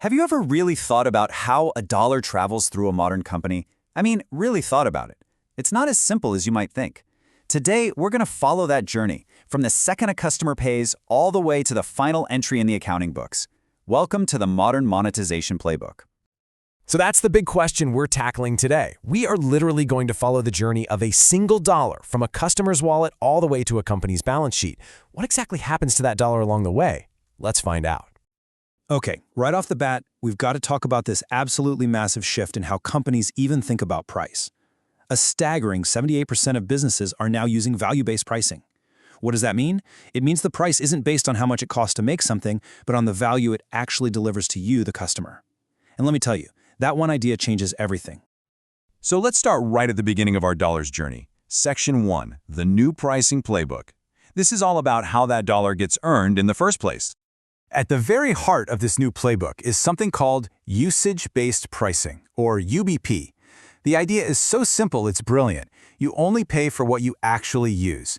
Have you ever really thought about how a dollar travels through a modern company? I mean, really thought about it. It's not as simple as you might think. Today, we're going to follow that journey, from the second a customer pays all the way to the final entry in the accounting books. Welcome to the Modern Monetization Playbook. So that's the big question we're tackling today. We are literally going to follow the journey of a single dollar from a customer's wallet all the way to a company's balance sheet. What exactly happens to that dollar along the way? Let's find out. Okay, right off the bat, we've got to talk about this absolutely massive shift in how companies even think about price. A staggering 78% of businesses are now using value-based pricing. What does that mean? It means the price isn't based on how much it costs to make something, but on the value it actually delivers to you, the customer. And let me tell you, that one idea changes everything. So let's start right at the beginning of our dollars journey. Section 1, the new pricing playbook. This is all about how that dollar gets earned in the first place. At the very heart of this new playbook is something called usage-based pricing, or UBP. The idea is so simple it's brilliant. You only pay for what you actually use.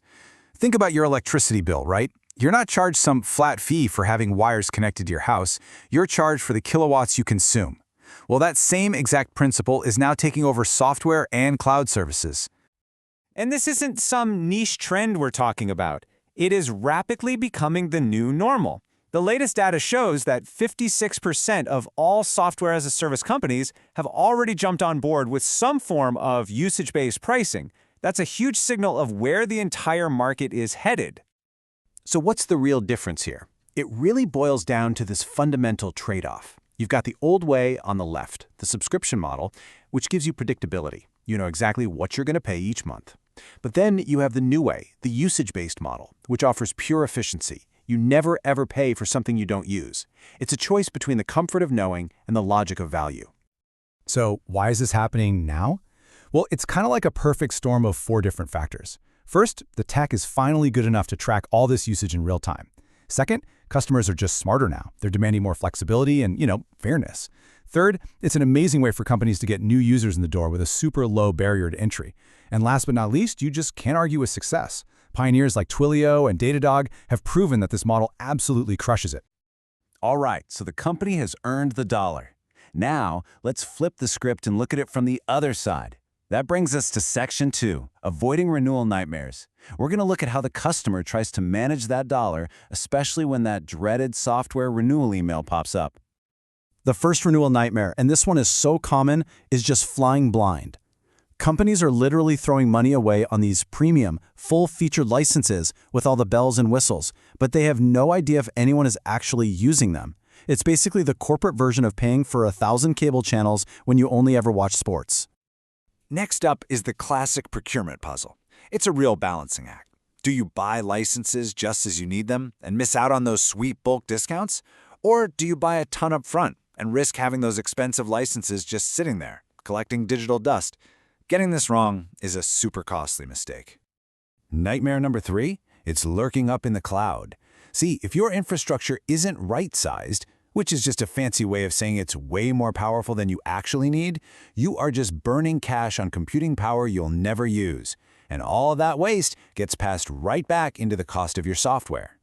Think about your electricity bill, right? You're not charged some flat fee for having wires connected to your house. You're charged for the kilowatts you consume. Well, that same exact principle is now taking over software and cloud services. And this isn't some niche trend we're talking about. It is rapidly becoming the new normal. The latest data shows that 56% of all software-as-a-service companies have already jumped on board with some form of usage-based pricing. That's a huge signal of where the entire market is headed. So what's the real difference here? It really boils down to this fundamental trade-off. You've got the old way on the left, the subscription model, which gives you predictability. You know exactly what you're going to pay each month. But then you have the new way, the usage-based model, which offers pure efficiency. You never ever pay for something you don't use. It's a choice between the comfort of knowing and the logic of value. So why is this happening now? Well, it's kind of like a perfect storm of 4 different factors. First, the tech is finally good enough to track all this usage in real time. Second, customers are just smarter now. They're demanding more flexibility and, fairness. Third, it's an amazing way for companies to get new users in the door with a super low barrier to entry. And last but not least, you just can't argue with success. Pioneers like Twilio and Datadog have proven that this model absolutely crushes it. All right, so the company has earned the dollar. Now, let's flip the script and look at it from the other side. That brings us to Section 2, avoiding renewal nightmares. We're going to look at how the customer tries to manage that dollar, especially when that dreaded software renewal email pops up. The first renewal nightmare, and this one is so common, is just flying blind. Companies are literally throwing money away on these premium, full-featured licenses with all the bells and whistles, but they have no idea if anyone is actually using them. It's basically the corporate version of paying for 1,000 cable channels when you only ever watch sports. Next up is the classic procurement puzzle. It's a real balancing act. Do you buy licenses just as you need them and miss out on those sweet bulk discounts? Or do you buy a ton up front and risk having those expensive licenses just sitting there, collecting digital dust? Getting this wrong is a super costly mistake. Nightmare number 3, it's lurking up in the cloud. See, if your infrastructure isn't right-sized, which is just a fancy way of saying it's way more powerful than you actually need, you are just burning cash on computing power you'll never use. And all of that waste gets passed right back into the cost of your software.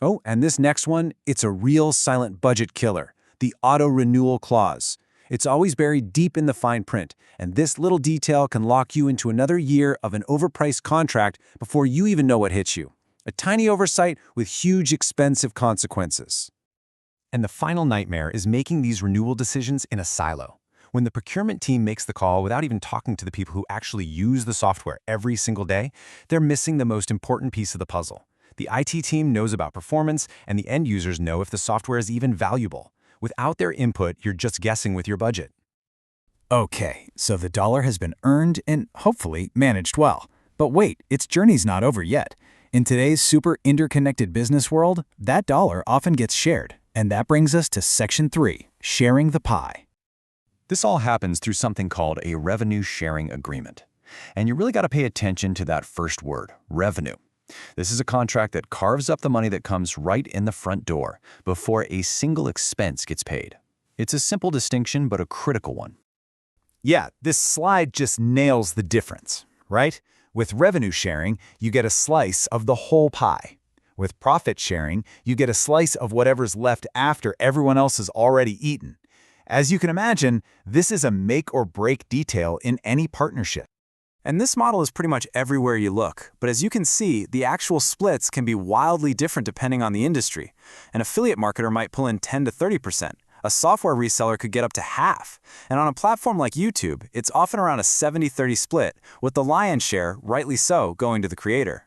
Oh, and this next one, it's a real silent budget killer, the auto-renewal clause. It's always buried deep in the fine print, and this little detail can lock you into another year of an overpriced contract before you even know what hits you. A tiny oversight with huge expensive consequences. And the final nightmare is making these renewal decisions in a silo. When the procurement team makes the call without even talking to the people who actually use the software every single day, they're missing the most important piece of the puzzle. The IT team knows about performance, and the end users know if the software is even valuable. Without their input, you're just guessing with your budget. Okay, so the dollar has been earned and hopefully managed well. But wait, its journey's not over yet. In today's super interconnected business world, that dollar often gets shared. And that brings us to Section 3, sharing the pie. This all happens through something called a revenue sharing agreement. And you really got to pay attention to that first word, revenue. This is a contract that carves up the money that comes right in the front door before a single expense gets paid. It's a simple distinction, but a critical one. Yeah, this slide just nails the difference, right? With revenue sharing, you get a slice of the whole pie. With profit sharing, you get a slice of whatever's left after everyone else has already eaten. As you can imagine, this is a make or break detail in any partnership. And this model is pretty much everywhere you look. But as you can see, the actual splits can be wildly different depending on the industry. An affiliate marketer might pull in 10 to 30%. A software reseller could get up to half. And on a platform like YouTube, it's often around a 70-30 split, with the lion's share, rightly so, going to the creator.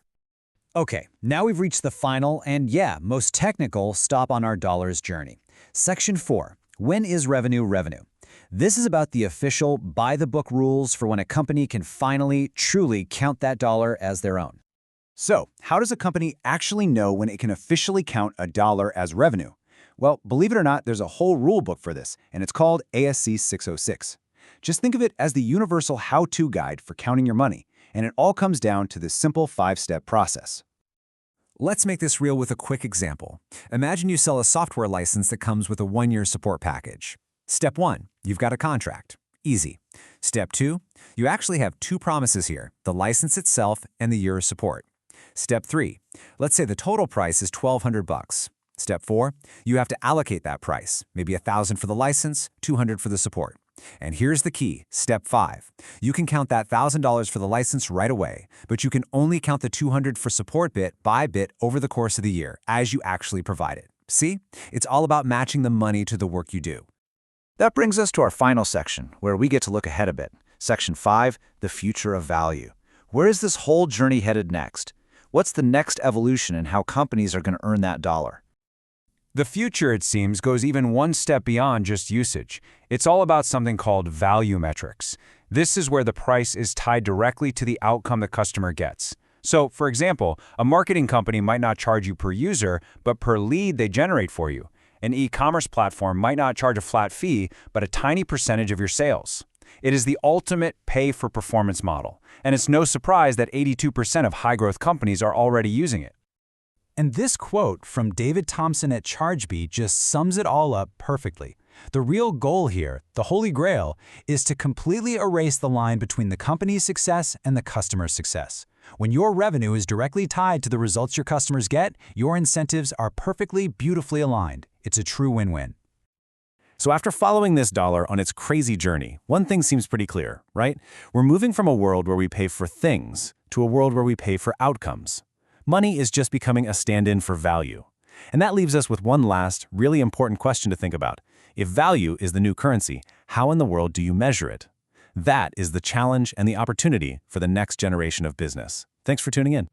Okay, now we've reached the final and, most technical stop on our dollar's journey. Section 4. When is revenue revenue? This is about the official by-the-book rules for when a company can finally, truly count that dollar as their own. So, how does a company actually know when it can officially count a dollar as revenue? Well, believe it or not, there's a whole rule book for this, and it's called ASC 606. Just think of it as the universal how-to guide for counting your money, and it all comes down to this simple 5-step process. Let's make this real with a quick example. Imagine you sell a software license that comes with a 1-year support package. Step 1, you've got a contract. Easy. Step 2, you actually have 2 promises here, the license itself and the year of support. Step 3, let's say the total price is $1,200. Step 4, you have to allocate that price, maybe $1,000 for the license, $200 for the support. And here's the key, Step 5. You can count that $1,000 for the license right away, but you can only count the $200 for support bit by bit over the course of the year as you actually provide it. See? It's all about matching the money to the work you do. That brings us to our final section, where we get to look ahead a bit. Section 5, the future of value. Where is this whole journey headed next? What's the next evolution in how companies are going to earn that dollar? The future, it seems, goes even one step beyond just usage. It's all about something called value metrics. This is where the price is tied directly to the outcome the customer gets. So, for example, a marketing company might not charge you per user, but per lead they generate for you. An e-commerce platform might not charge a flat fee, but a tiny percentage of your sales. It is the ultimate pay-for-performance model, and it's no surprise that 82% of high-growth companies are already using it. And this quote from David Thompson at Chargebee just sums it all up perfectly. The real goal here, the holy grail, is to completely erase the line between the company's success and the customer's success. When your revenue is directly tied to the results your customers get, your incentives are perfectly, beautifully aligned. It's a true win-win. So after following this dollar on its crazy journey, one thing seems pretty clear, right? We're moving from a world where we pay for things to a world where we pay for outcomes. Money is just becoming a stand-in for value. And that leaves us with one last, really important question to think about. If value is the new currency, how in the world do you measure it? That is the challenge and the opportunity for the next generation of business. Thanks for tuning in.